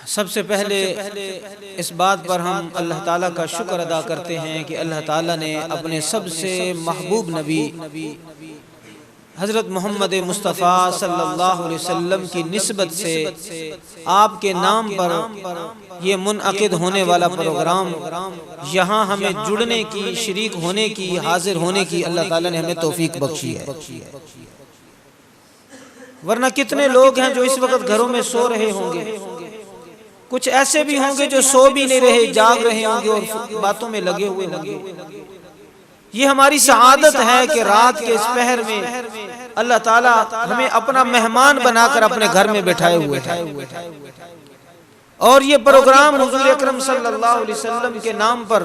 سب سے پہلے اس بات پر ہم اللہ تعالیٰ کا شکر ادا کرتے ہیں کہ اللہ تعالیٰ نے اپنے سب سے محبوب نبی حضرت محمد مصطفیٰ صلی اللہ علیہ وسلم کی نسبت سے آپ کے نام پر یہ منعقد ہونے والا پروگرام یہاں ہمیں جڑنے کی، شریک ہونے کی، حاضر ہونے کی اللہ تعالیٰ نے ہمیں توفیق بخشی ہے۔ ورنہ کتنے لوگ ہیں جو اس وقت گھروں میں سو رہے ہوں گے، کچھ ایسے بھی ہوں گے جو سو بھی نہیں رہے، جاگ رہے ہوں گے اور باتوں میں لگے ہوئے ہوں گے۔ یہ ہماری سعادت ہے کہ رات کے اس پہر میں اللہ تعالیٰ ہمیں اپنا مہمان بنا کر اپنے گھر میں بٹھائے ہوئے ہیں، اور یہ پروگرام حضور اکرم صلی اللہ علیہ وسلم کے نام پر،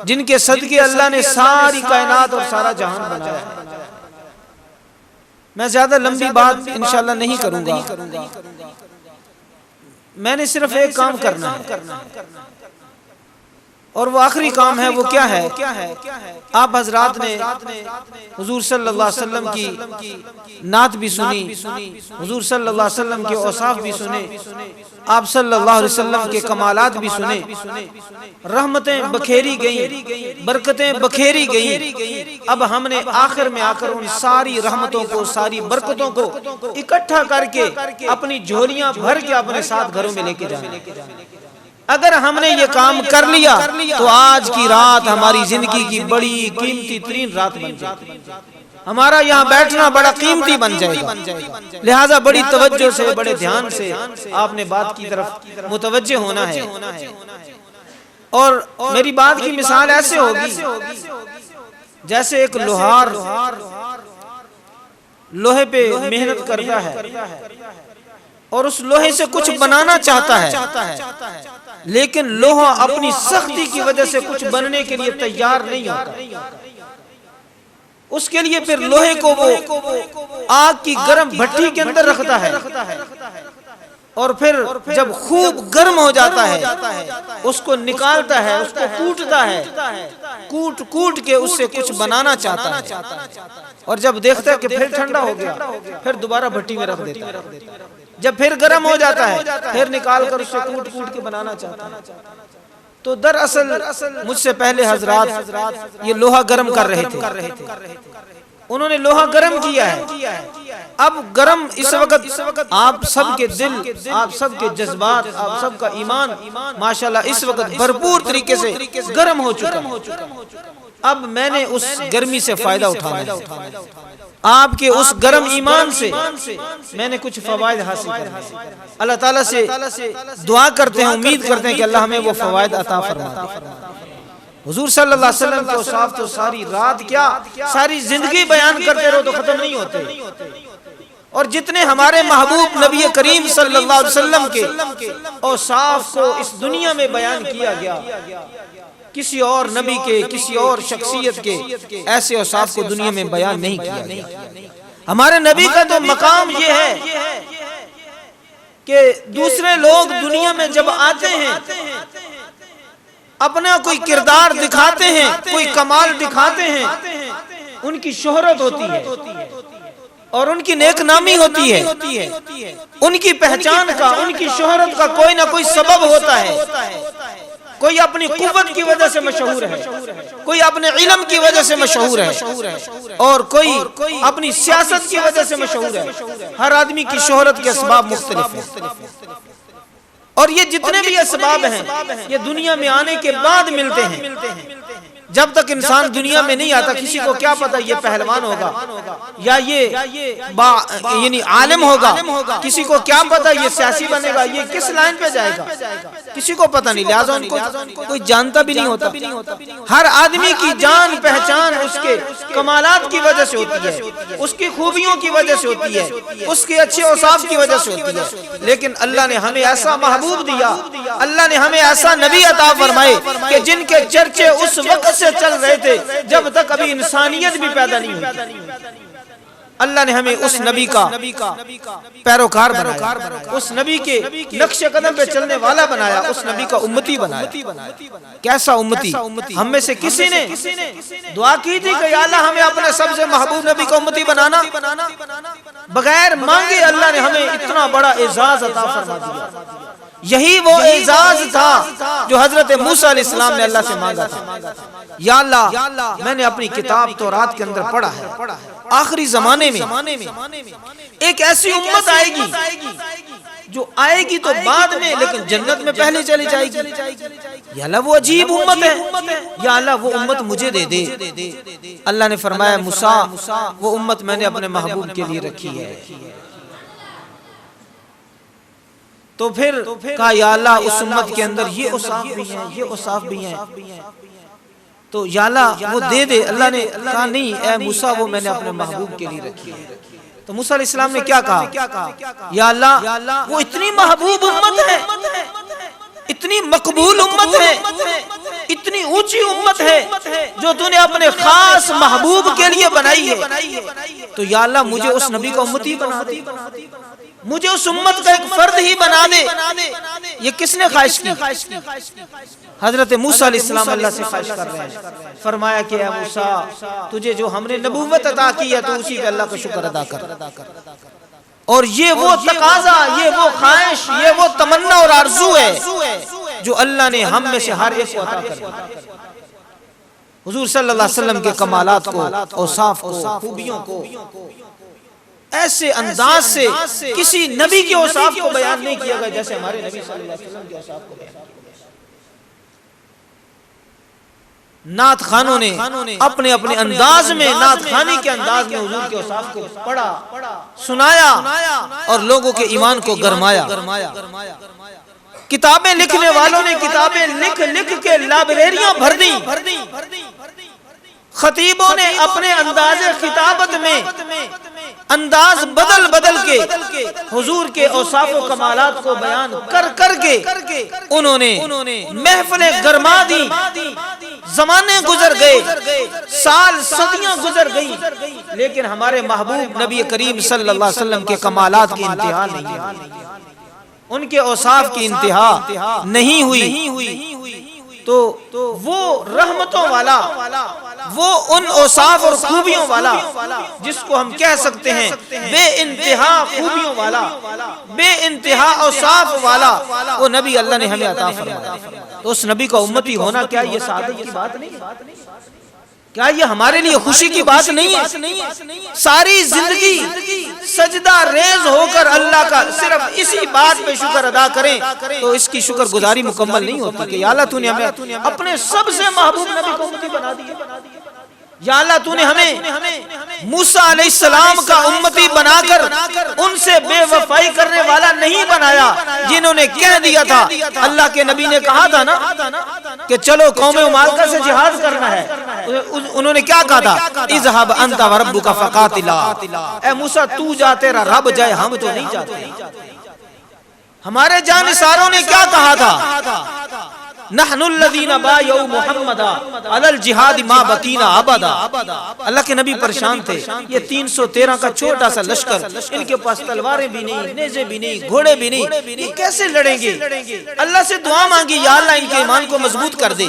جن کے صدقے اللہ نے ساری کائنات اور سارا جہان بنایا ہے۔ میں زیادہ لمبی بات انشاءاللہ نہیں کروں گا، میں نے صرف ایک کام کرنا ہے، اور وہ آخری کام ہے۔ وہ کیا ہے؟ آپ حضرات نے حضور صلی اللہ علیہ وسلم کی نعت بھی سنی، حضور صلی اللہ علیہ وسلم کے اوصاف بھی سنے، آپ صلی اللہ علیہ وسلم کے کمالات بھی سنے، رحمتیں بکھیری گئیں، برکتیں بکھیری گئیں۔ اب ہم نے آخر میں آ کر ان ساری رحمتوں کو، ساری برکتوں کو اکٹھا کر کے اپنی جھولیاں بھر کے اپنے ساتھ گھروں میں لے کے جانا۔ اگر ہم نے یہ کام کر لیا تو آج کی رات ہماری زندگی کی بڑی قیمتی ترین رات بن جائے گی، ہمارا یہاں بیٹھنا بڑا قیمتی بن جائے گا۔ لہٰذا بڑی توجہ سے، بڑے دھیان سے آپ نے بات کی طرف متوجہ ہونا ہے۔ اور میری بات کی مثال ایسے ہوگی جیسے ایک لوہار لوہے پہ محنت کرتا ہے اور اس لوہے سے کچھ بنانا چاہتا ہے، لیکن لوہا اپنی سختی کی وجہ سے کچھ بننے کے لیے تیار نہیں ہوتا۔ اس کے لیے پھر لوہے کو وہ آگ کی گرم بھٹی کے اندر رکھتا ہے، اور پھر جب خوب گرم ہو جاتا ہے اس کو نکالتا ہے، اس کو کوٹتا ہے، کوٹ کے اس سے کچھ بنانا چاہتا ہے، اور جب دیکھتا ہے کہ پھر ٹھنڈا ہو گیا پھر دوبارہ بھٹی میں رکھ دیتا ہے، جب پھر گرم ہو جاتا ہے پھر نکال کر اس سے کوٹ کے بنانا چاہتا ہے۔ تو دراصل مجھ سے پہلے حضرات یہ لوہا گرم کر رہے تھے، انہوں نے لوہا گرم کیا ہے۔ اب گرم اس وقت آپ سب کے دل، آپ سب کے جذبات، آپ سب کا ایمان ماشاءاللہ اس وقت بھرپور طریقے سے گرم ہو چکا ہے۔ اب میں نے اس گرمی سے فائدہ اٹھانا ہے، آپ کے اس گرم ایمان سے میں نے کچھ فوائد حاصل کرنے ہیں۔ اللہ تعالیٰ سے دعا کرتے ہیں، امید کرتے ہیں کہ اللہ ہمیں وہ فوائد عطا فرمائے۔ حضور صلی اللہ علیہ وسلم کے اوصاف تو ساری رات کیا ساری زندگی بیان کرتے رہو تو ختم نہیں ہوتے، اور جتنے ہمارے محبوب نبی کریم صلی اللہ علیہ وسلم کے اوصاف کو اس دنیا میں بیان کیا گیا، کسی اور نبی کے، کسی اور شخصیت کے ایسے اوصاف کو دنیا میں بیان نہیں کیا گیا۔ ہمارے نبی کا تو مقام یہ ہے کہ دوسرے لوگ دنیا میں جب آتے ہیں اپنا کوئی کردار دکھاتے ہیں، کوئی کمال دکھاتے ہیں، ان کی شہرت ہوتی ہے اور ان کی نیک نامی ہوتی ہے، ان کی پہچان کا، ان کی شہرت کا کوئی نہ کوئی سبب ہوتا ہے۔ کوئی اپنی قوت کی وجہ سے مشہور ہے، کوئی اپنے علم کی وجہ سے مشہور ہے، اور کوئی اپنی سیاست کی وجہ سے مشہور ہے۔ ہر آدمی کی شہرت کے اسباب مختلف ہیں، اور یہ جتنے بھی اسباب ہیں یہ دنیا میں آنے کے بعد ملتے ہیں۔ جب تک انسان دنیا میں نہیں آتا کسی کو کیا پتا یہ پہلوان ہوگا یا یہ یعنی عالم ہوگا، کسی کو کیا پتا یہ سیاسی بنے گا، یہ کس لائن پہ جائے گا، کسی کو پتا نہیں، لہٰذا ان کو کوئی جانتا بھی نہیں ہوتا۔ ہر آدمی کی جان پہچان اس کے کمالات کی وجہ سے ہوتی ہے، اس کی خوبیوں کی وجہ سے ہوتی ہے، اس کے اچھے اوصاف کی وجہ سے ہوتی ہے۔ لیکن اللہ نے ہمیں ایسا محبوب دیا، اللہ نے ہمیں ایسا نبی عطا فرمائے کہ جن کے چرچے اس وقت سے چل رہے تھے جب تک ابھی انسانیت بھی پیدا نہیں ہوئی۔ اللہ نے ہمیں اس نبی کا پیروکار بنایا، اس نبی کے نقش قدم پہ چلنے والا بنایا، اس نبی کا امتی بنایا۔ کیسا امتی؟ ہم میں سے کسی نے دعا کی تھی کہ یا اللہ ہمیں اپنے سب سے محبوب نبی کا امتی بنانا؟ بغیر مانگے اللہ نے ہمیں اتنا بڑا اعزاز عطا فرما دیا۔ یہی وہ اعزاز تھا جو حضرت موسیٰ علیہ السلام نے اللہ سے مانگا تھا. یا اللہ میں نے اپنی کتاب تورات کے اندر پڑھا ہے آخری زمانے میں ایک ایسی امت آئے گی جو آئے گی تو بعد میں لیکن جنت میں پہلے چلی جائے گی. یا اللہ وہ عجیب امت ہے, یا اللہ وہ امت مجھے دے دے. اللہ نے فرمایا موسیٰ وہ امت میں نے اپنے محبوب کے لیے رکھی ہے. تو پھر کہا یا اللہ اس امت کے اندر یہ اوصاف بھی ہیں یہ اوصاف بھی ہیں, تو یا اللہ وہ دے دے. اللہ نے کہا نہیں اے موسیٰ وہ میں نے اپنے محبوب کے لیے رکھی ہے. تو موسیٰ علیہ السلام نے کیا کہا, یا اللہ وہ اتنی محبوب امت ہے, اتنی مقبول امت ہے, اتنی اونچی امت ہے جو تو نے اپنے خاص محبوب کے لیے بنائی ہے. تو یا اللہ مجھے اس نبی کا امتی بنا دے, مجھے اس امت کا ایک فرد ہی بنا دے. یہ کس نے خواہش کی؟ حضرت موسیٰ علیہ السلام اللہ سے خواہش کر رہے ہیں. فرمایا کہ اے موسیٰ تجھے جو ہم نے نبوت عطا کی ہے تو اسی پہ اللہ کا شکر ادا کر. اور یہ وہ تقاضا, یہ وہ خواہش, یہ وہ تمنا اور آرزو ہے جو اللہ نے ہم میں سے ہر ایک کو عطا کر دیا. حضور صلی اللہ علیہ وسلم کے کمالات کو, اوصاف کو, خوبیوں کو ایسے انداز سے کسی نبی کے اوصاف کو بیان نہیں کیا گیا جیسے ہمارے نبی صلی اللہ علیہ وسلم کے اوصاف کو بیان کیا. نعت خانوں نے اپنے اپنے انداز میں, نعت خانی کے انداز میں حضور کے اوصاف کو پڑھا, سنایا اور لوگوں کے ایمان کو گرمایا. کتابیں لکھنے والوں نے کتابیں لکھ کے لائبریریاں بھر دیں. خطیبوں نے اپنے انداز خطابت میں انداز بدل کے حضور کے اوصاف و کمالات کو بیان کر کے انہوں نے محفلیں گرما دی. زمانے گزر گئے, سال صدیاں گزر گئی, لیکن ہمارے محبوب نبی کریم صلی اللہ علیہ وسلم کے کمالات کی انتہا نہیں ہوئی, ان کے اوصاف کی انتہا نہیں ہوئی. تو وہ رحمتوں والا, وہ ان اوصاف اور خوبیوں والا جس کو ہم کہہ سکتے ہیں بے انتہا خوبیوں والا, بے انتہا اوصاف والا, وہ نبی اللہ نے ہمیں عطا فرمایا. تو اس نبی کا امتی ہونا کیا یہ سعادت کی بات نہیں؟ کیا یہ ہمارے لیے خوشی کی بات نہیں ہے؟ ساری زندگی سجدہ ریز ہو کر اللہ کا صرف اسی بات پہ شکر ادا کریں تو اس کی شکر گزاری مکمل نہیں ہوتی کہ یا اللہ تو نے ہمیں اپنے سب سے محبوب نبی کو امتی بنا دیا. یا اللہ تو نے ہمیں موسیٰ علیہ السلام کا امتی بنا کر ان سے بے وفائی کرنے والا نہیں بنایا جنہوں نے کہہ دیا تھا. اللہ کے نبی نے کہا تھا نا کہ چلو قوم مالکہ سے جہاد کرنا ہے, انہوں نے کیا کہا تھا, اذهب انت وربک فقاتلا. اے موسیٰ تو جا, تیرا رب جائے, ہم تو نہیں جاتے. ہمارے جانثاروں نے کیا کہا تھا, نحن الذین بایعوا محمدا علی الجہاد ما بقینا ابدا. اللہ کے نبی پریشان تھے, یہ 313 کا چھوٹا سا لشکر, ان کے پاس تلواریں بھی نہیں, نیزے بھی نہیں, گھوڑے بھی نہیں, یہ کیسے لڑیں گے؟ اللہ سے دعا مانگی یا اللہ ان کے ایمان کو مضبوط کر دے,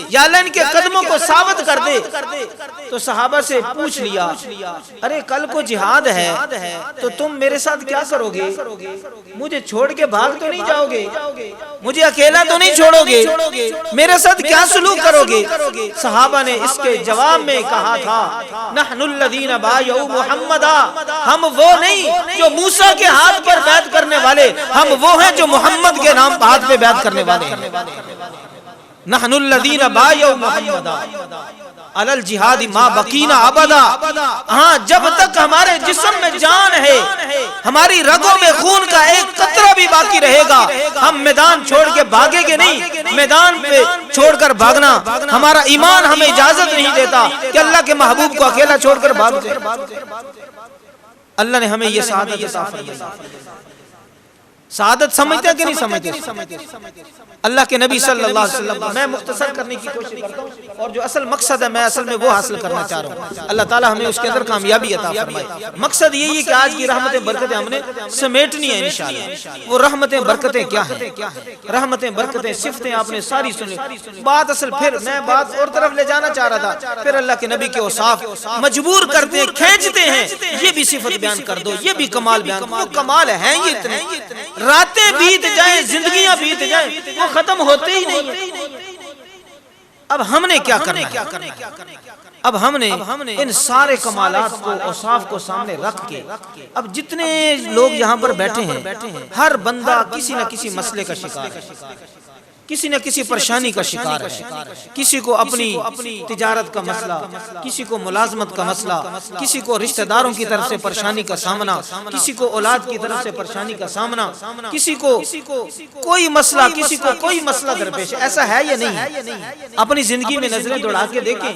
یا اللہ ان کے قدموں کو ثابت کر دے. تو صحابہ سے پوچھ لیا, ارے کل کو جہاد ہے تو تم میرے ساتھ کیا کرو گے؟ مجھے چھوڑ کے بھاگ تو نہیں جاؤ گے, مجھے اکیلا تو نہیں چھوڑو گے, میرے ساتھ کیا سلوک کرو گے؟ صحابہ نے اس کے جواب میں کہا تھا, نحن الذین بایعوا محمدا, ہم وہ نہیں جو موسیٰ کے ہاتھ پر بیعت کرنے والے, ہم وہ ہیں جو محمد کے نام ہاتھ پہ بیعت کرنے والے ہیں. نحن الذین بایعوا محمدا علی الجہاد ما بقینا ابدا. ہاں جب تک ہمارے جسم میں جان ہے, ہماری رگوں میں خون کا ایک قطرہ بھی باقی رہے گا, ہم میدان چھوڑ کے بھاگیں گے نہیں. میدان پہ چھوڑ کر بھاگنا ہمارا ایمان ہمیں اجازت نہیں دیتا کہ اللہ کے محبوب کو اکیلا چھوڑ کر بھاگ جائے. اللہ نے ہمیں یہ سعادت عطا فرمائی. سعادت سمجھتے ہیں کہ نہیں سمجھتے؟ اللہ کے نبی صلی اللہ علیہ وسلم, میں مختصر کرنے کی کوشش کرتا ہوں اور جو اصل مقصد ہے میں اصل میں وہ حاصل کرنا چاہ رہا ہوں. اللہ تعالیٰ ہمیں اس کے اندر کامیابی عطا فرمائے. مقصد یہی ہے کہ آج کی رحمتیں برکتیں ہم نے سمیٹنی ہیں انشاءاللہ. وہ رحمتیں برکتیں کیا ہیں؟ رحمتیں برکتیں صفتیں آپ نے ساری سنی. بات اصل پھر میں بات اور طرف لے جانا چاہ رہا تھا, پھر اللہ کے نبی کے اوصاف مجبور کرتے ہیں, کھینچتے ہیں, یہ بھی صفت بیان کر دو, یہ بھی کمال بیان. وہ کمال ہیں یہ اتنے, راتیں بیت جائیں، زندگیاں بیت جائیں، وہ ختم ہوتے ہی نہیں ہیں۔ اب ہم نے کیا کرنا ہے؟ اب ہم نے ان سارے کمالات کو، اوصاف کو سامنے رکھ کے، اب جتنے لوگ یہاں پر بیٹھے ہیں، ہر بندہ کسی نہ کسی مسئلے کا شکار ہے، کسی نہ کسی پریشانی کا شکار ہے۔ کسی کو اپنی تجارت کا مسئلہ، کسی کو ملازمت کا مسئلہ، کسی کو رشتہ داروں کی طرف سے پریشانی کا سامنا، کسی کو اولاد کی طرف سے پریشانی کا سامنا، کسی کو کوئی مسئلہ، کسی کو کوئی مسئلہ درپیش ہے۔ ایسا ہے یا نہیں ہے؟ اپنی زندگی میں نظریں دوڑا کے دیکھیں،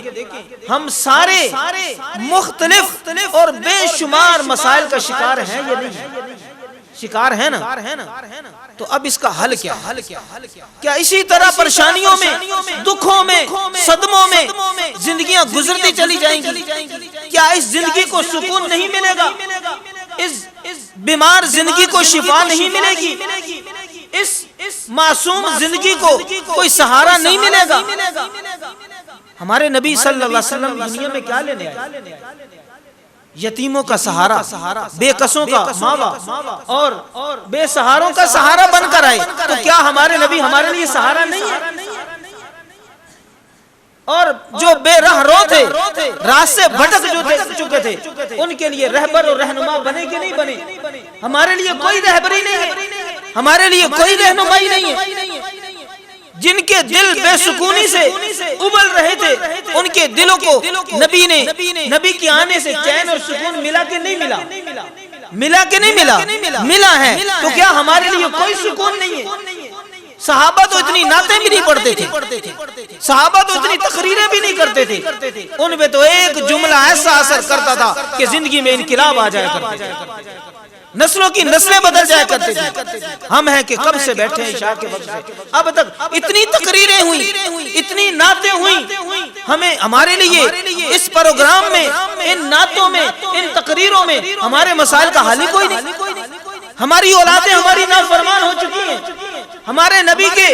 ہم سارے مختلف اور بے شمار مسائل کا شکار ہیں یا نہیں ہے؟ شکار ہے نا؟ تو اب اس کا حل کیا؟ کیا اسی طرح پریشانیوں میں، دکھوں میں، صدموں میں زندگیاں گزرتی چلی جائیں گی؟ کیا اس زندگی کو سکون نہیں ملے گا؟ اس بیمار زندگی کو شفا نہیں ملے گی؟ اس معصوم زندگی کو کوئی سہارا نہیں ملے گا؟ ہمارے نبی صلی اللہ علیہ وسلم دنیا میں کیا لینے آئے؟ یتیموں کا سہارا، بے کسوں کا ماوا اور بے سہاروں کا سہارا بن کر آئے۔ تو کیا ہمارے نبی ہمارے لیے سہارا نہیں ہے؟ اور جو بے راہ رو تھے، راہ سے بھٹک چکے تھے، ان کے لیے رہبر اور رہنما بنے کہ نہیں بنے؟ ہمارے لیے کوئی رہبری نہیں ہے، ہمارے لیے کوئی رہنمائی نہیں ہے۔ جن کے دل بے سکونی سے ابل رہے تھے، ان کے دلوں کو نبی کے آنے سے چین اور سکون ملا کہ نہیں ملا؟ ملا کہ نہیں ملا؟ ملا ہے۔ تو کیا ہمارے لیے کوئی سکون نہیں ہے؟ صحابہ تو اتنی نعتیں بھی نہیں پڑھتے تھے، صحابہ تو اتنی تقریریں بھی نہیں کرتے تھے، ان پہ تو ایک جملہ ایسا اثر کرتا تھا کہ زندگی میں انقلاب آ جایا کرتے تھے، نسلوں کی نسلیں بدل جایا کرتے تھے۔ ہم ہیں کہ کب سے بیٹھے ہیں عشاء کے وقت سے اب تک اتنی تقریریں ہوئیں، اتنی نعتیں ہوئیں، ہمارے لیے اس پروگرام میں، ان نعتوں میں، ان تقریروں میں ہمارے مسائل کا حل ہی کوئی نہیں۔ ہماری اولادیں ہماری نافرمان ہو چکی ہیں، ہمارے نبی کے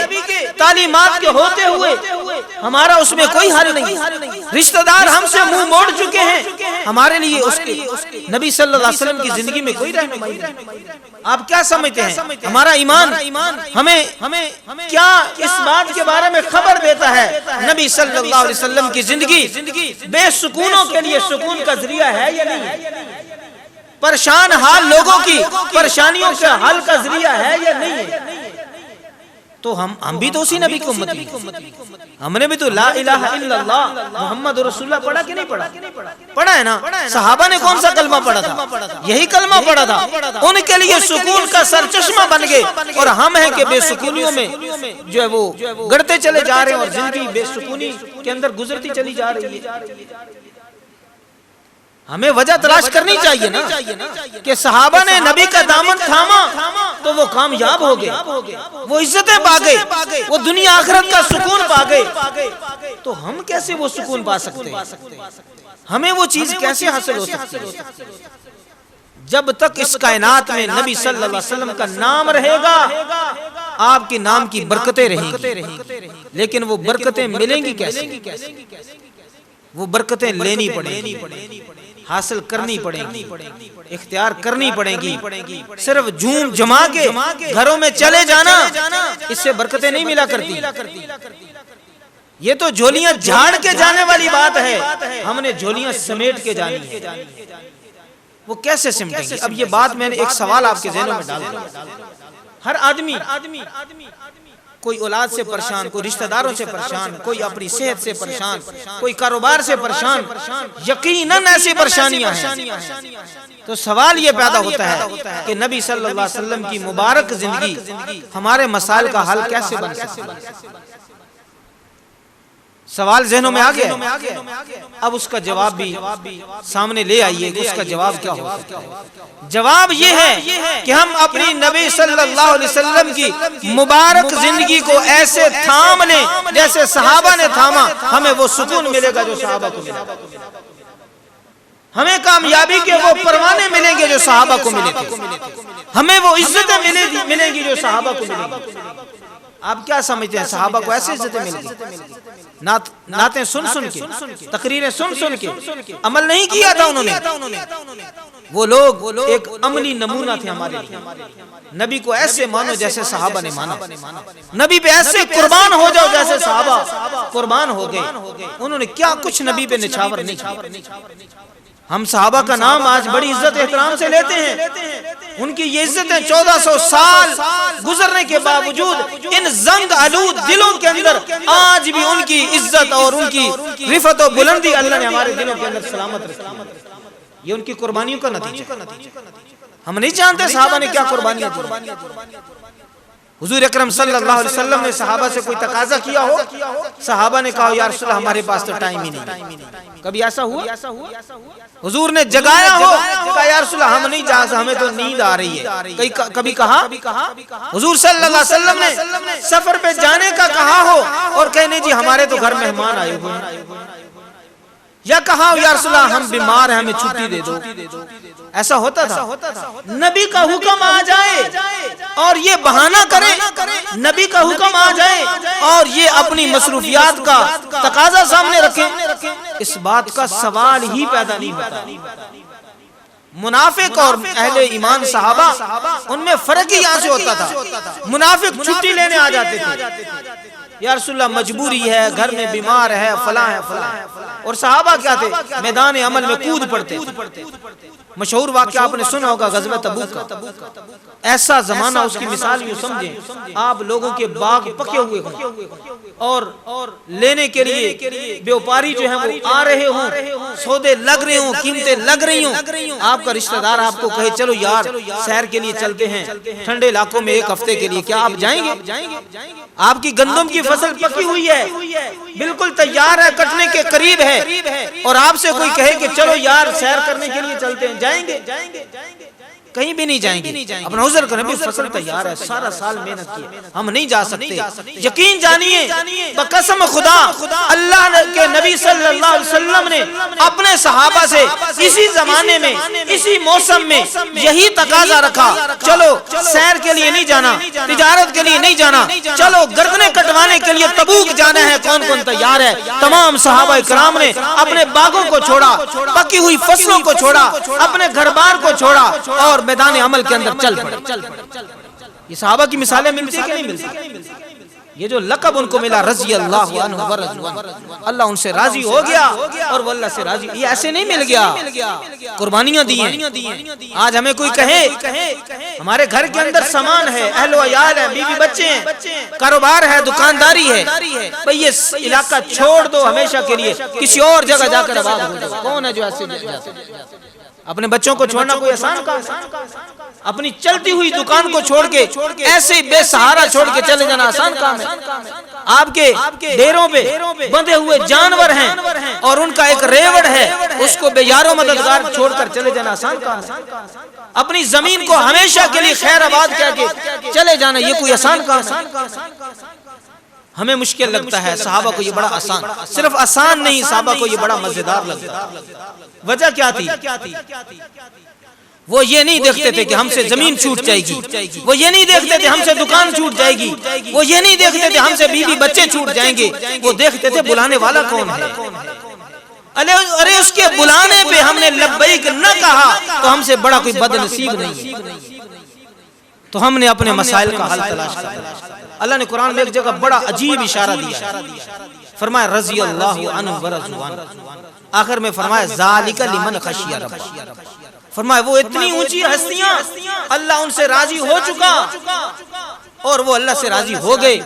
تعلیمات کے ہوتے ہوئے ہمارا اس میں کوئی حل نہیں، رشتہ دار ہم سے منہ موڑ چکے ہیں، ہمارے لیے اس کے نبی صلی اللہ علیہ وسلم کی زندگی میں کوئی رہنمائی نہیں۔ آپ کیا سمجھتے ہیں ہمارا ایمان ہمیں کیا اس بات کے بارے میں خبر دیتا ہے؟ نبی صلی اللہ علیہ وسلم کی زندگی بے سکونوں کے لیے سکون کا ذریعہ ہے یا نہیں ہے؟ پریشان حال لوگوں کی پریشانیوں کے حل کا ذریعہ ہے یا نہیں ہے؟ تو ہم بھی تو اسی نبی کی امتی ہیں، ہم نے بھی تو لا الہ الا اللہ محمد رسول اللہ پڑھا کہ نہیں پڑھا؟ پڑھا ہے نا؟ صحابہ نے کون سا کلمہ پڑھا تھا؟ یہی کلمہ پڑھا تھا، ان کے لیے سکون کا سرچشمہ بن گئے، اور ہم ہیں کہ بے سکونیوں میں جو ہے وہ گڑتے چلے جا رہے ہیں، اور زندگی بے سکونی کے اندر گزرتی چلی جا رہی ہے۔ ہمیں وجہ تلاش کرنی چاہیے نا کہ صحابہ نے نبی کا دامن تھاما تو وہ کامیاب ہو گئے، وہ عزتیں پا گئے، وہ دنیا آخرت کا سکون پا گئے۔ تو ہم کیسے وہ سکون پا سکتے ہیں؟ ہمیں وہ چیز کیسے حاصل ہو سکتی ہے؟ جب تک اس کائنات میں نبی صلی اللہ علیہ وسلم کا نام رہے گا، آپ کے نام کی برکتیں رہیں گی، لیکن وہ برکتیں ملیں گی کیسے؟ وہ برکتیں لینی پڑیں گی، حاصل کرنی پڑیں گی، اختیار کرنی پڑیں گی۔ صرف جھوم جما کے گھروں میں چلے جانا، اس سے برکتیں نہیں ملا کرتی۔ یہ تو جھولیاں جھاڑ کے جانے والی بات ہے، ہم نے جھولیاں سمیٹ کے جانی ہے۔ وہ کیسے سمٹیں گی؟ اب یہ بات میں نے ایک سوال آپ کے ذہنوں میں ڈال دیا۔ ہر آدمی کوئی اولاد سے پریشان، کوئی رشتہ داروں سے پریشان، کوئی اپنی صحت سے پریشان، کوئی کاروبار سے پریشان، یقیناً ایسی پریشانیاں ہیں۔ تو سوال یہ پیدا ہوتا ہے کہ نبی صلی اللہ علیہ وسلم کی مبارک زندگی ہمارے مسائل کا حل کیسے بن سکتی ہے؟ سوال ذہنوں میں آ گیا، اب اس کا جواب بھی سامنے لے آئیے کہ اس کا جواب کیا ہو سکتا ہے۔ جواب یہ ہے کہ ہم اپنی نبی صلی اللہ علیہ وسلم کی مبارک زندگی کو ایسے تھام لیں جیسے صحابہ نے تھاما، ہمیں وہ سکون ملے گا جو صحابہ کو ملے گا، ہمیں کامیابی کے وہ پروانے ملیں گے جو صحابہ کو ملے تھے، ہمیں وہ عزتیں ملیں گی جو صحابہ کو ملیں گی۔ آپ کیا سمجھتے ہیں صحابہ کو ایسے عزتیں مل گئی؟ نعتیں سن سن کے، تقریریں سن سن کے، عمل نہیں کیا تھا انہوں نے۔ وہ لوگ ایک عملی نمونہ تھے ہمارے لیے۔ نبی کو ایسے مانو جیسے صحابہ نے مانا، نبی پہ ایسے قربان ہو جاؤ جیسے صحابہ قربان ہو گئے۔ انہوں نے کیا کچھ نبی پہ نچھاور نہیں کیا۔ ہم صحابہ کا نام آج بڑی عزت احترام سے لیتے ہیں، ان کی یہ عزتیں 1400 سال گزرنے کے باوجود ان زنگ آلود دلوں کے اندر آج بھی ان کی عزت اور ان کی رفعت و بلندی اللہ نے ہمارے دلوں کے اندر سلامت رکھی۔ یہ ان کی قربانیوں کا نتیجہ۔ ہم نہیں جانتے صحابہ نے کیا قربانیاں دی۔ حضور اکرم صلی اللہ علیہ وسلم نے صحابہ سے کوئی تقاضا کیا ہو، صحابہ نے کہا یا رسول اللہ ہمارے پاس تو ٹائم ہی نہیں۔ کبھی ایسا ہوا؟ حضور نے جگایا ہو، کہا یا رسول اللہ ہم نہیں جا سکتے، ہمیں تو نیند آ رہی ہے۔ کبھی کہا حضور صلی اللہ علیہ وسلم نے سفر پہ جانے کا کہا ہو اور کہنے جی ہمارے تو گھر مہمان آئے ہوئے ہیں، یا کہا یا رسول اللہ ہم بیمار ہیں ہمیں چھٹی دے دو۔ ایسا ہوتا تھا؟ نبی کا حکم آ جائے اور یہ بہانہ کرے، نبی کا حکم آ جائے اور یہ اپنی مصروفیات کا تقاضا سامنے رکھے، اس بات کا سوال ہی پیدا نہیں ہوتا۔ منافق اور اہل ایمان صحابہ ان میں فرق ہی یہاں سے ہوتا تھا۔ منافق چھٹی لینے آ جاتے تھے، یا رسول اللہ مجبوری ہے، گھر میں بیمار ہے، فلاں ہے فلاں ہے، اور صحابہ کیا تھے؟ میدان عمل میں کود پڑتے۔ مشہور واقعہ آپ نے سنا ہوگا غزوہ تبوک کا۔ ایسا زمانہ، اس کی مثال یوں سمجھیں، آپ لوگوں کے باغ پکے ہوئے ہوں اور لینے کے لیے بیوپاری جو ہیں وہ آ رہے ہوں، سودے لگ رہے ہوں، قیمتیں لگ رہی ہوں، آپ کا رشتہ دار آپ کو کہے چلو یار سیر کے لیے چلتے ہیں ٹھنڈے علاقوں میں 1 ہفتے کے لیے، کیا آپ جائیں گے؟ آپ کی گندم کی فصل پکی ہوئی ہے، بالکل تیار ہے، کٹنے کے قریب ہے، اور آپ سے کوئی کہے کہ چلو یار سیر کرنے کے لیے چلتے ہیں، جائیں گے؟ کہیں بھی نہیں جائیں گے۔ اپنا عذر کریں بھی فصل تیار ہے، سارا سال محنت کی، ہم نہیں جا سکتے۔ یقین جانیے بقسم خدا اللہ کے نبی صلی اللہ علیہ وسلم نے اپنے صحابہ سے اسی زمانے میں اسی موسم میں یہی تقاضا رکھا، چلو سیر کے لیے نہیں جانا، تجارت کے لیے نہیں جانا، چلو گردنیں کٹوانے کے لیے تبوک جانا ہے، کون کون تیار ہے؟ تمام صحابہ کرام نے اپنے باغوں کو چھوڑا، پکی ہوئی فصلوں کو چھوڑا، اپنے گھر بار کو چھوڑا اور میدان عمل کے اندر چل پڑے۔ یہ صحابہ کی مثالیں ملتی کہ نہیں ملتی؟ یہ جو لقب ان کو ملا رضی اللہ عنہ ورضوان، اللہ ان سے راضی ہو گیا اور وہ اللہ سے راضی، یہ ایسے نہیں مل گیا، قربانیاں دی ہیں۔ آج ہمیں کوئی کہے ہمارے گھر کے اندر سامان ہے، اہل و عیال ہے، بیوی بچے ہیں، کاروبار ہے، دکانداری ہے، بھئی یہ علاقہ چھوڑ دو ہمیشہ کے لیے، کسی اور جگہ جا کر آباد ہو جاؤ۔ کون ہے جو ایسے جاتے؟ اپنے بچوں کو چھوڑنا کوئی آسان کام ہے؟ اپنی چلتی ہوئی دکان کو چھوڑ کے ایسے بے سہارا چھوڑ کے چلے جانا آسان کام ہے؟ آپ کے ڈیروں پہ بندھے ہوئے جانور ہیں اور ان کا ایک ریوڑ ہے، اس کو بے یار و مددگار چھوڑ کر چلے جانا آسان کام ہے؟ اپنی زمین کو ہمیشہ کے لیے خیر آباد کہہ کے چلے جانا یہ کوئی آسان کام ہے؟ ہمیں مشکل لگتا ہے، صحابہ کو یہ بڑا آسان، صرف آسان نہیں، صحابہ کو یہ بڑا مزیدار لگتا۔ وجہ کیا تھی؟ وہ یہ نہیں دیکھتے تھے کہ ہم سے زمین چھوٹ جائے گی، وہ یہ نہیں دیکھتے تھے ہم سے دکان چھوٹ جائے گی، وہ یہ نہیں دیکھتے تھے ہم سے بیوی بچے چھوٹ جائیں گے، وہ دیکھتے تھے بلانے والا کون ہے۔ ارے اس کے بلانے پہ ہم نے لبیک نہ کہا تو ہم سے بڑا کوئی بد نصیب نہیں ہے۔ تو ہم نے اپنے مسائل کا حل تلاش کیا۔ اللہ نے قرآن میں ایک جگہ بڑا عجیب اشارہ دیا، فرمایا رضی اللہ عنہ ورضوان، آخر میں فرمایا ذالک لمن خشی رب، فرمایا وہ اتنی اونچی ہستیاں اللہ ان سے راضی ہو چکا اور وہ اللہ سے راضی ہو گئے۔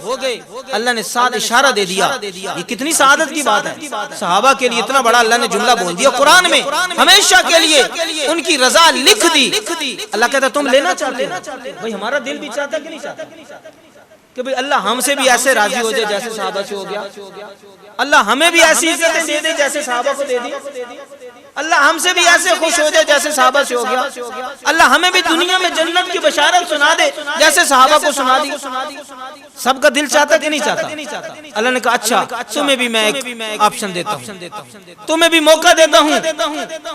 اللہ نے ساتھ اشارہ دے دیا، یہ کتنی سعادت کی بات ہے۔ صحابہ کے لیے اتنا بڑا اللہ نے جملہ بول دیا قرآن میں، ہمیشہ کے لیے ان کی رضا لکھ دی۔ اللہ کہتا تم لینا چاہتے ہو؟ بھئی ہمارا دل بھی چاہتا کہ نہیں چاہتا کہ بھئی اللہ ہم سے بھی ایسے راضی ہو جائے جیسے صحابہ سے ہو گیا، اللہ ہمیں بھی ایسی عزتیں دے دے جیسے صحابہ کو دے دی۔ اللہ ہم سے بھی ایسے خوش ہو جائے جیسے صحابہ سے ہو گیا، اللہ ہمیں بھی دنیا میں جنت کی بشارت سنا دے جیسے صحابہ کو سنا دی۔ سب کا دل چاہتا کہ نہیں چاہتا؟ اللہ نے کہا اچھا تمہیں بھی میں ایک آپشن دیتا ہوں، تمہیں بھی موقع دیتا ہوں،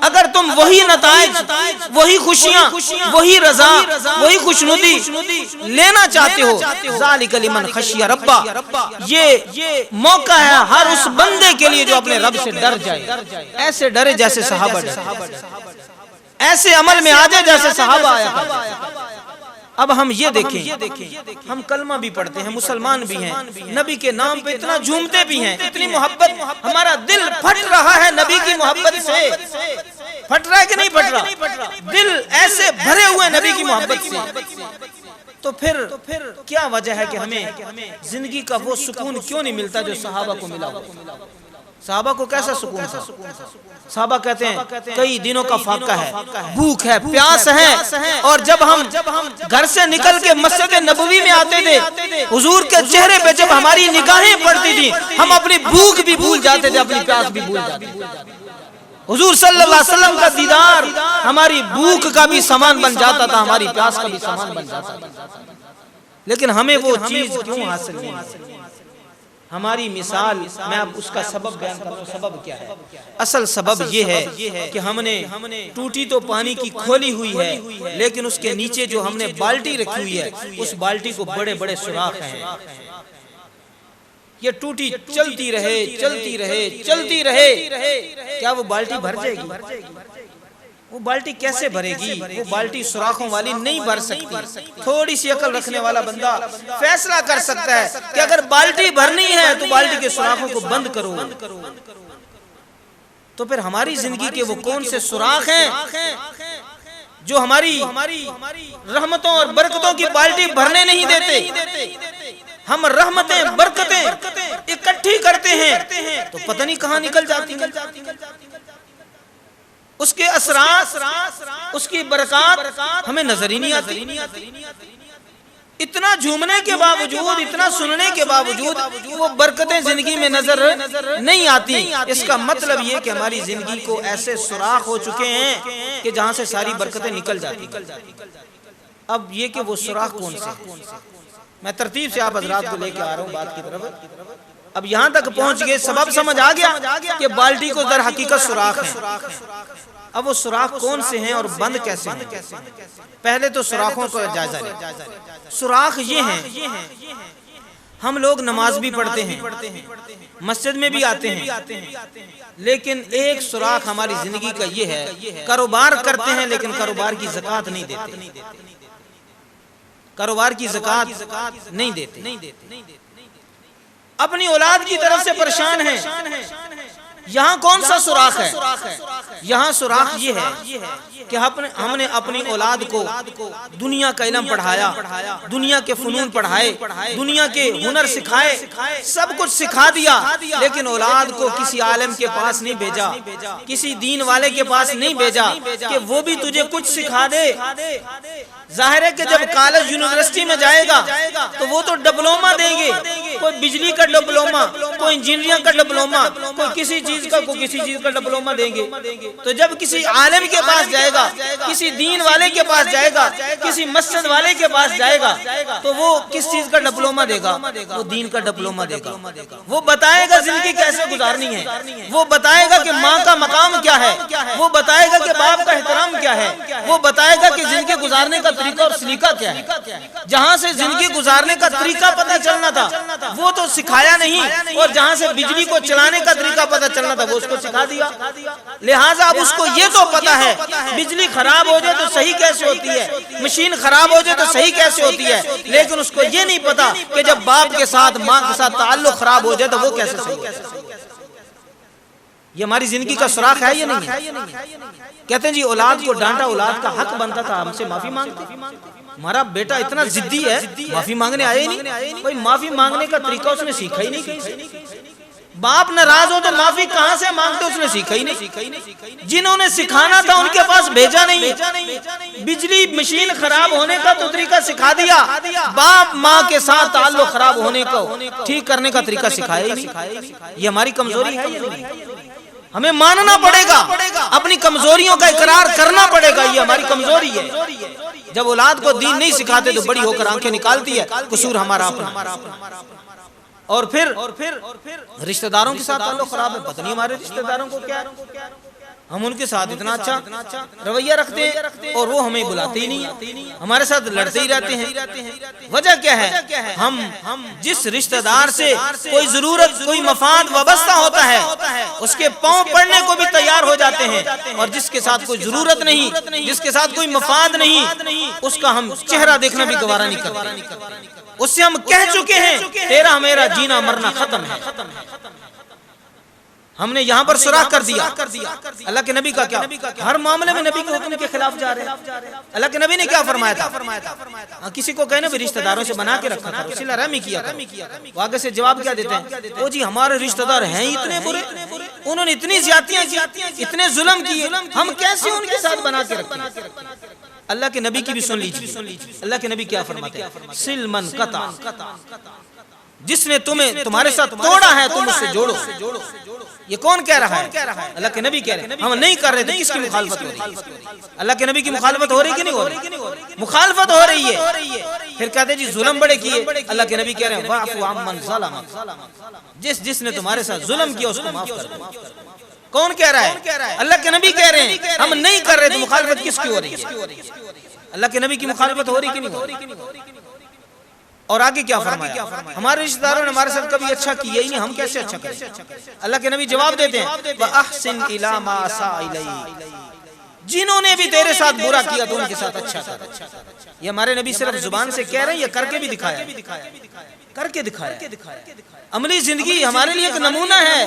اگر تم وہی نتائج، وہی خوشیاں، وہی رضا، وہی خوشنودی لینا چاہتے ہو، ذالک لمن خشی ربہ، یہ موقع ہے ہر اس بندے کے لیے جو اپنے رب سے ڈر جائے، ایسے ڈرے جیسے صحابہ ڈرے، ایسے عمل میں آ جائے جیسے صحابہ آیا کرتے۔ اب ہم یہ دیکھیں، ہم کلمہ بھی پڑھتے ہیں، مسلمان بھی ہیں، نبی کے نام پہ اتنا جھومتے بھی ہیں، اتنی محبت، ہمارا دل پھٹ رہا ہے نبی کی محبت سے، پھٹ رہا ہے کہ نہیں پھٹ رہا؟ دل ایسے بھرے ہوئے نبی کی محبت سے، تو پھر کیا وجہ ہے کہ ہمیں زندگی کا وہ سکون کیوں نہیں ملتا جو صحابہ کو ملا؟ صحابہ کو کیسا سکون تھا؟ صحابہ کہتے ہیں کئی دنوں کا فاقہ ہے، بھوک ہے، پیاس ہے، اور جب ہم گھر سے نکل کے مسجد نبوی میں آتے تھے، حضور کے چہرے پہ جب ہماری نگاہیں پڑتی تھی، ہم اپنی بھوک بھی بھول جاتے تھے، اپنی پیاس بھی بھول جاتے تھے۔ حضور صلی اللہ علیہ وسلم کا دیدار ہماری بھوک کا بھی سامان بن جاتا تھا، ہماری پیاس کا بھی سامان بن جاتا تھا، لیکن ہمیں وہ چیز کیوں حاصل نہیں؟ ہماری مثال، میں اب اس کا سبب بیان کرتا ہوں۔ سبب کیا ہے؟ اصل سبب یہ ہے کہ ہم نے ٹوٹی تو پانی کی کھولی ہوئی ہے، لیکن اس کے نیچے جو ہم نے بالٹی رکھی ہوئی ہے، اس بالٹی کو بڑے بڑے سوراخ ہیں۔ یہ ٹوٹی چلتی رہے، چلتی رہے، چلتی رہے، کیا وہ بالٹی بھر جائے گی؟ وہ بالٹی کیسے بھرے گی؟ وہ بالٹی سوراخوں والی نہیں بھر سکتی۔ تھوڑی سی عقل رکھنے والا بندہ فیصلہ کر سکتا ہے کہ اگر بالٹی بھرنی ہے تو بالٹی کے سوراخوں کو بند کرو۔ تو پھر ہماری زندگی کے وہ کون سے سوراخ ہیں جو ہماری رحمتوں اور برکتوں کی بالٹی بھرنے نہیں دیتے؟ ہم رحمتیں، برکتیں اکٹھی کرتے ہیں تو پتہ نہیں کہاں نکل جاتی ہیں۔ اس کے اثرات، اس کی برکات ہمیں نظر ہی نہیں آتی۔ اتنا جھومنے کے باوجود، اتنا سننے کے باوجود وہ برکتیں زندگی میں نظر نہیں آتی۔ اس کا مطلب یہ کہ ہماری زندگی کو ایسے سوراخ ہو چکے ہیں کہ جہاں سے ساری برکتیں نکل جاتی۔ اب یہ کہ وہ سوراخ کون سے؟ میں ترتیب سے آپ حضرات کو لے کے آ رہا ہوں بات کی طرف۔ اب یہاں تک پہنچ گئے، سبب سمجھ آ گیا کہ بالٹی کو در حقیقت سوراخ ہے۔ اب وہ سوراخ کون سے ہیں اور بند کیسے ہیں؟ پہلے تو سوراخوں کا جائزہ لیں۔ سوراخ یہ ہیں، ہم لوگ نماز بھی پڑھتے ہیں، مسجد میں بھی آتے ہیں، لیکن ایک سوراخ ہماری زندگی کا یہ ہے، کاروبار کرتے ہیں لیکن کاروبار کی زکوٰۃ نہیں دیتے، کاروبار کی زکوٰۃ نہیں دیتے، اپنی اولاد کی طرف سے پریشان ہیں۔ یہاں کون سا سوراخ ہے؟ یہاں سوراخ یہ ہے کہ ہم نے اپنی اولاد کو دنیا کا علم پڑھایا، دنیا کے فنون پڑھائے، دنیا کے ہنر سکھائے، سب کچھ سکھا دیا، لیکن اولاد کو کسی عالم کے پاس نہیں بھیجا، کسی دین والے کے پاس نہیں بھیجا کہ وہ بھی تجھے کچھ سکھا دے۔ ظاہر ہے کہ جب کالج یونیورسٹی میں جائے گا تو وہ تو ڈپلوما دیں گے، کوئی بجلی کا ڈپلوما، کوئی انجینئرنگ کا ڈپلوما، کوئی کسی چیز کا، کوئی کسی چیز کا ڈپلوما دیں گے۔ تو جب کسی عالم کے پاس جائے گا، کسی دین والے کے پاس جائے گا، کسی مسجد والے کے پاس جائے گا تو وہ کس چیز کا ڈپلوما دے گا؟ وہ دین کا ڈپلوما دے گا۔ وہ بتائے گا زندگی کیسے گزارنی ہے، وہ بتائے گا کہ ماں کا مقام کیا ہے، وہ بتائے گا کہ باپ کا احترام کیا ہے، وہ بتائے گا کہ زندگی گزارنے کا طریقہ اور سلیقہ کیا ہے۔ جہاں سے زندگی گزارنے کا طریقہ پتہ چلنا تھا وہ تو سکھایا نہیں، اور جہاں سے بجلی کو چلانے کا طریقہ پتہ چلنا تھا وہ اس کو سکھا دیا۔ لہٰذا اب اس کو یہ تو پتہ ہے بجلی خراب ہو جائے تو صحیح کیسے ہوتی ہے، مشین خراب ہو جائے تو صحیح کیسے ہوتی ہے، لیکن اس کو یہ نہیں پتا کہ جب باپ کے ساتھ، ماں کے ساتھ تعلق خراب ہو جائے تو وہ کیسے صحیح ہے۔ یہ ہماری زندگی کا سوراخ ہے یا نہیں ہے؟ کہتے ہیں جی اولاد کو ڈانٹا، اولاد کا حق بنتا تھا ہم سے معافی مانگتے۔ ہمارا بیٹا اتنا ضدی ہے، معافی مانگنے آئے نہیں، کوئی معافی مانگنے کا طریقہ اس نے سیکھا ہی نہیں کہیں سے۔ باپ ناراض ہو تو معافی کہاں سے مانگتے اس نے سیکھا ہی نہیں۔ جنہوں نے سکھانا تھا ان کے پاس بھیجا نہیں۔ بجلی مشین خراب ہونے کا تو طریقہ سکھا دیا، باپ ماں کے ساتھ تعلق خراب ہونے کو ٹھیک کرنے کا طریقہ سکھایا ہی نہیں۔ یہ ہماری کمزوری ہے یا نہیں؟ ہمیں ماننا پڑے گا، اپنی کمزوریوں کا اقرار کرنا پڑے گا، یہ ہماری کمزوری ہے۔ جب اولاد کو دین نہیں سکھاتے تو بڑی ہو کر آنکھیں نکالتی ہے، قصور ہمارا اپنا۔ اور پھر رشتہ داروں کے ساتھ تعلق خراب ہے، پتہ نہیں ہمارے رشتہ داروں کو کیا ہے، ہم ان کے ساتھ اتنا اچھا رویہ رکھتے ہیں اور وہ ہمیں بلاتے ہی نہیں، ہمارے ساتھ لڑتے ہی رہتے ہیں۔ وجہ کیا ہے؟ ہم جس رشتہ دار سے کوئی ضرورت، کوئی مفاد وابستہ ہوتا ہے، اس کے پاؤں پڑنے کو بھی تیار ہو جاتے ہیں، اور جس کے ساتھ کوئی ضرورت نہیں، جس کے ساتھ کوئی مفاد نہیں، اس کا ہم چہرہ دیکھنا بھی گوارا نہیں کرتے۔ اس سے ہم کہہ چکے ہیں تیرا میرا جینا مرنا ختم ہے، ہم نے یہاں پر سراغ کر دیا۔ اللہ کے نبی کا کیا؟ ہر معاملے میں نبی کے حکم کے خلاف جا رہے ہیں۔ اللہ کے نبی نے کیا فرمایا تھا؟ کسی کو کہنا بھی رشتہ داروں سے بنا کے رکھا تھا، صلہ رحمی کیا کرو۔ وہ آگے سے جواب کیا دیتے ہیں؟ او جی ہمارے رشتہ دار ہیں اتنے برے، انہوں نے اتنی زیادتیاں کی، اتنے ظلم کیے، ہم کیسے ان کے ساتھ بنا کے رکھیں؟ اللہ کے نبی کی بھی سن لیجیے، اللہ کے نبی کیا فرماتے ہیں؟ سل من قطع، جس نے تمہارے ساتھ توڑا ہے تم اس سے جوڑو۔ یہ کون کہہ رہا ہے؟ اللہ کے نبی کہہ رہے ہیں۔ ہم نہیں کر رہے تو کس کی مخالفت ہو رہی ہے؟ اللہ کے نبی کی مخالفت ہو رہی کہ نہیں ہو رہی؟ مخالفت ہو رہی ہے۔ پھر کہتے جی ظلم بڑے کیے، اللہ کے نبی کہہ رہے ہیں واعفو عمن ظلم، جس نے تمہارے ساتھ ظلم کیا اس کو معاف کر دو۔ کون کہہ رہا ہے؟ اللہ کے نبی کہہ رہے ہیں ہم نہیں کر رہے تو مخالفت کس کی ہو رہی ہے؟ اللہ کے نبی کی مخالفت ہو رہی کہ نہیں ہو رہی؟ اور آگے کیا فرمایا؟ ہمارے رشتہ داروں نے ہمارے ساتھ کبھی اچھا کیا ہی نہیں، ہم کیسے اچھا کریں؟ اللہ کے نبی جواب دیتے ہیں وَأَحْسِنْ إِلَى مَا أَسَاءَ إِلَيْكَ، جنہوں نے بھی تیرے ساتھ برا کیا تو ان کے ساتھ اچھا کر۔ یہ ہمارے نبی صرف زبان سے کہہ رہے ہیں، یہ کر کے بھی دکھایا، کر کے دکھایا۔ عملی زندگی ہمارے لیے ایک نمونہ ہے۔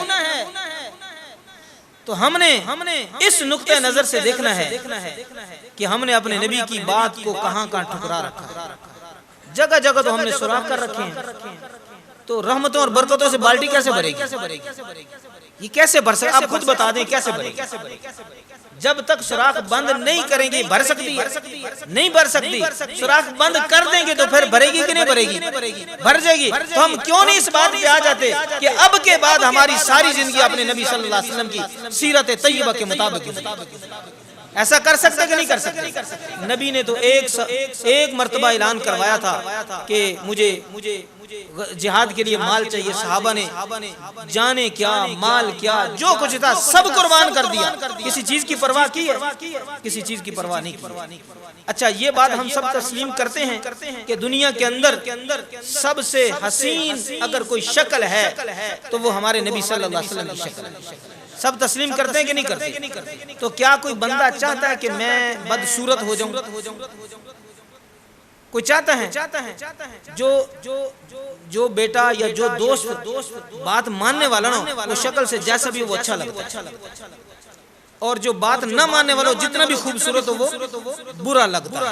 تو ہم نے اس نقطہ نظر سے دیکھنا ہے کہ ہم نے اپنے نبی کی بات کو کہاں کہاں ٹھکرا رکھا ہے۔ جگہ جگہ تو ہم نے سوراخ کر رکھے ہیں، تو رحمتوں اور برکتوں سے بالٹی کیسے بھرے گی؟ یہ کیسے بھر سکتے؟ آپ خود بتا دیں کیسے بھرے گی؟ جب تک سوراخ بند نہیں کریں گے بھر سکتی ہے؟ نہیں بھر سکتی۔ سوراخ بند کر دیں گے تو پھر بھرے گی کہ نہیں بھرے گی؟ بھر جائے گی۔ تو ہم کیوں نہیں اس بات پہ آ جاتے کہ اب کے بعد ہماری ساری زندگی اپنے نبی صلی اللہ علیہ وسلم کی سیرت طیبہ کے مطابق؟ ایسا کر سکتے کہ نہیں کر سکتے؟ نبی نے تو ایک مرتبہ اعلان کروایا تھا کہ مجھے جہاد کے لیے مال چاہیے، صحابہ نے جانے کیا، مال کیا، جو کچھ تھا سب قربان کر دیا۔ کسی چیز کی پرواہ کی ہے؟ کسی چیز کی پرواہ نہیں کی۔ اچھا یہ بات ہم سب تسلیم کرتے ہیں کہ دنیا کے اندر سب سے حسین اگر کوئی شکل ہے تو وہ ہمارے نبی صلی اللہ علیہ وسلم کی شکل ہے۔ سب تسلیم کرتے ہیں کہ نہیں کرتے؟ تو کیا کوئی بندہ چاہتا ہے کہ میں بدصورت ہو جاؤں؟ کوئی چاہتا ہے؟ جو بیٹا یا جو دوست بات ماننے والا نا، وہ شکل سے جیسا بھی وہ اچھا لگتا ہے، اور جو بات نہ ماننے والا جتنا بھی خوبصورت ہو وہ برا لگتا ہے۔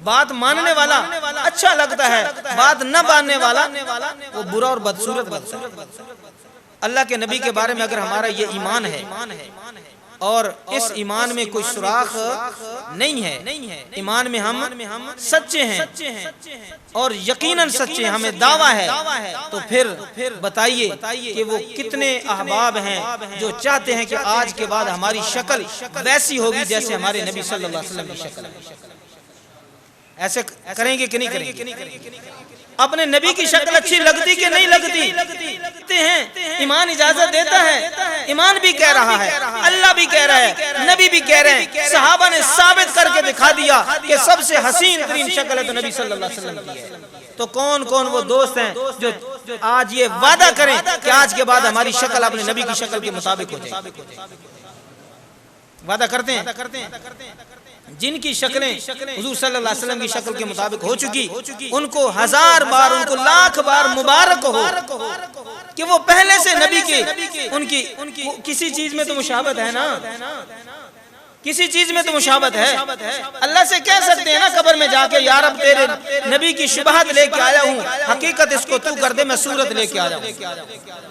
بات ماننے والا اچھا لگتا ہے، بات نہ ماننے والا وہ برا اور بدصورت لگتا ہے۔ اللہ کے نبی کے بارے میں اگر ہمارا یہ ایمان ہے اور اس ایمان میں کوئی سوراخ نہیں ہے، ایمان میں ہم سچے ہیں اور یقیناً سچے، ہمیں دعویٰ ہے، تو پھر بتائیے کہ وہ کتنے احباب ہیں جو چاہتے ہیں کہ آج کے بعد ہماری شکل ویسی ہوگی جیسے ہمارے نبی صلی اللہ علیہ وسلم کی شکل ہے۔ ایسے کریں گے کہ نہیں کریں گے؟ اپنے نبی کی شکل اچھی لگتی کہ نہیں لگتی ہیں؟ ایمان اجازت دیتا ہے، ایمان بھی کہہ رہا ہے، اللہ بھی کہہ رہا ہے، نبی بھی کہہ رہے ہیں، صحابہ نے ثابت کر کے دکھا دیا کہ سب سے حسین ترین شکل ہے تو نبی صلی اللہ علیہ وسلم کی ہے۔ تو کون کون وہ دوست ہیں جو آج یہ وعدہ کریں کہ آج کے بعد ہماری شکل اپنے نبی کی شکل کے مطابق ہو جائے؟ وعدہ کرتے ہیں؟ جن کی شکلیں حضور صلی اللہ علیہ وسلم کی شکل کے مطابق ہو چکی، ان کو ہزار بار، ان کو لاکھ بار مبارک ہو کہ وہ پہلے سے نبی کے ان کی کسی چیز میں تو مشابہت ہے نا، کسی چیز میں تو مشابہت ہے۔ اللہ سے کہہ سکتے ہیں نا قبر میں جا کے یا رب تیرے نبی کی شبہت لے کے آیا ہوں، حقیقت اس کو تو کر دے، میں صورت لے کے آیا ہوں۔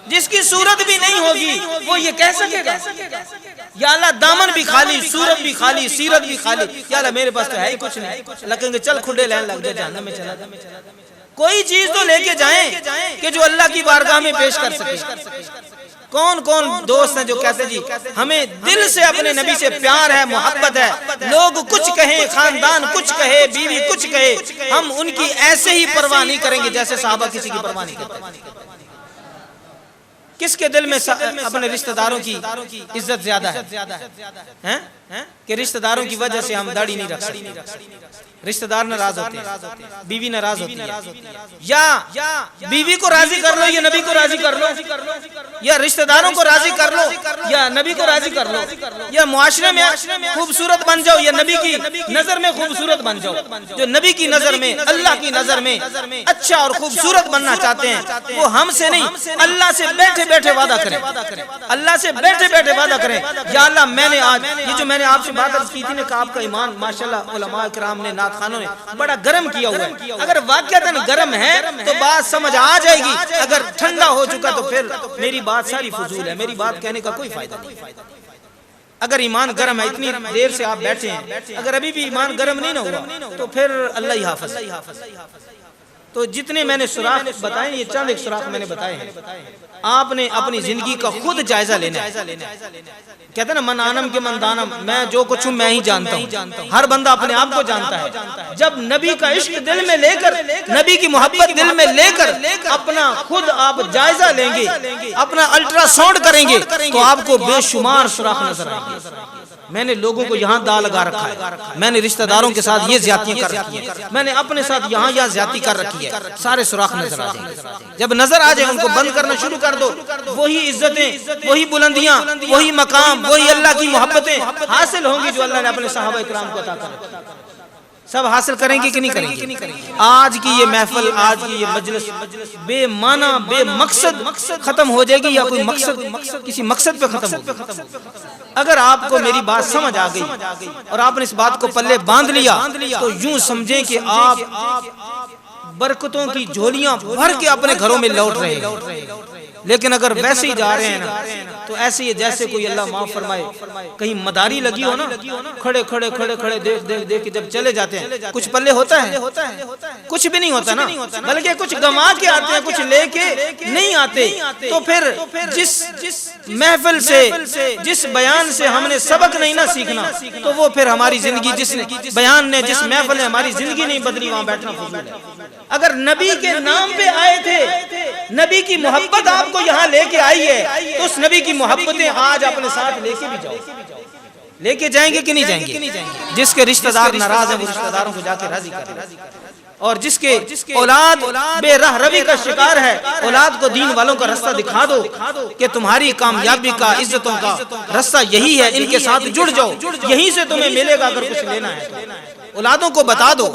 جس کی صورت بھی نہیں ہوگی وہ یہ کہہ سکے گا یا اللہ دامن بھی خالی، صورت بھی خالی، سیرت بھی خالی، یا اللہ میرے پاس تو ہے ہی کچھ نہیں، اللہ کہیں گے چل کھڈے لین لگ جائے، جہنم میں چلا جائے۔ کوئی چیز تو لے کے جائیں کہ جو اللہ کی بارگاہ میں پیش کر سکے۔ کون کون دوست ہیں جو کہتے جی ہمیں دل سے اپنے نبی سے پیار ہے، محبت ہے، لوگ کچھ کہیں، خاندان کچھ کہے، بیوی کچھ کہے، ہم ان کی ایسے ہی پرواہ نہیں کریں گے جیسے صحابہ کسی کی پرواہ نہیں کرتے۔ کس کے دل میں اپنے رشتہ داروں کی عزت زیادہ ہے کہ رشتہ داروں کی وجہ سے ہم داڑھی نہیں رکھ سکتے؟ رشتہ دار ناراض ہوتے ہیں، بیوی ناراض ہوتی ہے، یا بیوی کو راضی کر لو یا نبی کو راضی کر لو، یا رشتہ داروں کو راضی کر لو یا نبی کو راضی کر لو، یا معاشرے میں خوبصورت بن جاؤ یا نبی کی نظر میں خوبصورت بن جاؤ۔ جو نبی کی نظر میں، اللہ کی نظر میں اچھا اور خوبصورت بننا چاہتے ہیں وہ ہم سے نہیں، اللہ سے بیٹھے بیٹھے وعدہ کریں، اللہ سے بیٹھے بیٹھے وعدہ کریں، یا اللہ میں نے آج یہ جو میں نے آپ سے بات عرض کی تھی نا کہ آپ کا ایمان ماشاءاللہ علماء کرام نے، نعت خانوں نے بڑا گرم کیا ہوا ہے، اگر واقعتاً گرم ہے تو بات سمجھ آ جائے گی، اگر ٹھنڈا ہو چکا تو پھر میری بات ساری فضول ہے، میری بات کہنے کا کوئی فائدہ نہیں۔ اگر ایمان گرم ہے، اتنی دیر سے آپ بیٹھے ہیں، اگر ابھی بھی ایمان گرم نہیں نہ ہوا تو پھر اللہ ہی حافظ۔ تو جتنے میں نے سوراخ بتائے، یہ چند ایک سوراخ میں نے بتائے ہیں، آپ نے اپنی زندگی کا خود جائزہ لینا ہے۔ کہتے ہیں نا من آنم کے من دانم، میں جو کچھ ہوں میں ہی جانتا ہوں، ہر بندہ اپنے آپ کو جانتا ہے۔ جب نبی کا عشق دل میں لے کر، نبی کی محبت دل میں لے کر اپنا خود آپ جائزہ لیں گے، اپنا الٹرا ساؤنڈ کریں گے تو آپ کو بے شمار سوراخ نظر آئیں گے۔ میں نے لوگوں کو یہاں دا لگا رکھا ہے، میں نے رشتہ داروں کے ساتھ یہ زیادتیاں کر رکھی ہیں، میں نے اپنے ساتھ یہاں زیادتی کر رکھی ہے، سارے سوراخ نظر آ جائیں گے۔ جب نظر آ جائے ان کو بند کرنا شروع کر دو، وہی عزتیں، وہی بلندیاں، وہی مقام، وہی اللہ کی محبتیں حاصل ہوں گی جو اللہ نے اپنے صحابہ اکرام کو عطا کر۔ سب حاصل کریں گے کہ نہیں کریں گے؟ آج کی یہ محفل، آج کی یہ مجلس بے معنی، بے مقصد ختم ہو جائے گی یا کوئی مقصد کسی مقصد پہ ختم ہوگی؟ اگر آپ کو میری بات سمجھ آ گئی اور آپ نے اس بات کو پلے باندھ لیا تو یوں سمجھیں کہ آپ برکتوں کی جھولیاں بھر کے اپنے گھروں میں لوٹ رہے ہیں۔ لیکن اگر ویسے ہی جا رہے ہیں نا تو ایسے ہی جیسے کوئی اللہ معاف فرمائے کہیں مداری لگی ہو نا، کھڑے کھڑے کھڑے کھڑے دیکھ دیکھ دیکھ کے جب چلے جاتے ہیں کچھ پلے ہوتا ہے؟ کچھ بھی نہیں ہوتا نا، بلکہ کچھ گما کے آتے ہیں، کچھ لے کے نہیں آتے۔ تو پھر جس محفل سے، جس بیان سے ہم نے سبق نہیں نہ سیکھنا تو وہ پھر ہماری زندگی، جس بیان نے، جس محفل نے ہماری زندگی نہیں بدلی، وہاں بیٹھنا فضول ہے۔ اگر نبی کے نام پہ آئے تھے، نبی کی محبت آپ کو یہاں لے کے آئی ہے تو اس نبی کی محبتیں آج اپنے ساتھ لے کے بھی جاؤ۔ لے کے جائیں گے کہ نہیں جائیں گے؟ جس کے رشتہ دار ناراض ہیں وہ رشتہ داروں کو جا کے راضی کریں، اور جس کے اولاد بے راہ روی کا شکار ہے، اولاد کو دین والوں کا رستہ دکھا دو کہ تمہاری کامیابی کا، عزتوں کا رستہ یہی ہے، ان کے ساتھ جڑ جاؤ، یہیں سے تمہیں ملے گا اگر کچھ لینا ہے۔ اولادوں کو بتا دو،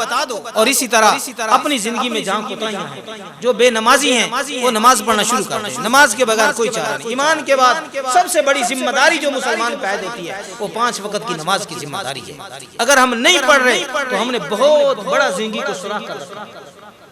اور اسی طرح اپنی زندگی میں جہاں کوتاہیاں ہیں، جو بے نمازی ہیں وہ نماز پڑھنا شروع کر دیں۔ نماز کے بغیر کوئی چارہ نہیں۔ ایمان کے بعد سب سے بڑی ذمہ داری جو مسلمان پہ عائد ہوتی ہے وہ 5 وقت کی نماز کی ذمہ داری ہے۔ اگر ہم نہیں پڑھ رہے تو ہم نے بہت بڑا زندگی کو سوراخ کر رکھا۔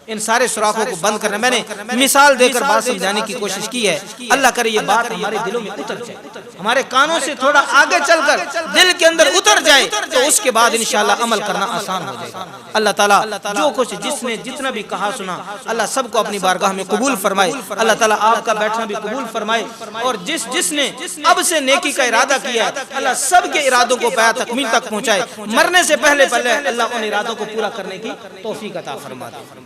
ان سارے سوراخوں کو بند کرنا، میں نے مثال دے کر بات سمجھانے کی کوشش کی ہے۔ اللہ کرے یہ بات ہمارے دلوں میں اتر جائے، ہمارے کانوں سے تھوڑا آگے چل کر دل کے اندر اتر جائے تو اس کے بعد انشاءاللہ عمل کرنا آسان ہو جائے گا۔ اللہ تعالیٰ جو کچھ جس نے جتنا بھی کہا سنا، اللہ سب کو اپنی بارگاہ میں قبول فرمائے۔ اللہ تعالیٰ آپ کا بیٹھنا بھی قبول فرمائے، اور جس نے اب سے نیکی کا ارادہ کیا ہے اللہ سب کے ارادوں کو پایا تکمیل تک پہنچائے۔ مرنے سے پہلے اللہ ان ارادوں کو پورا کرنے کی توفیق عطا فرما دے۔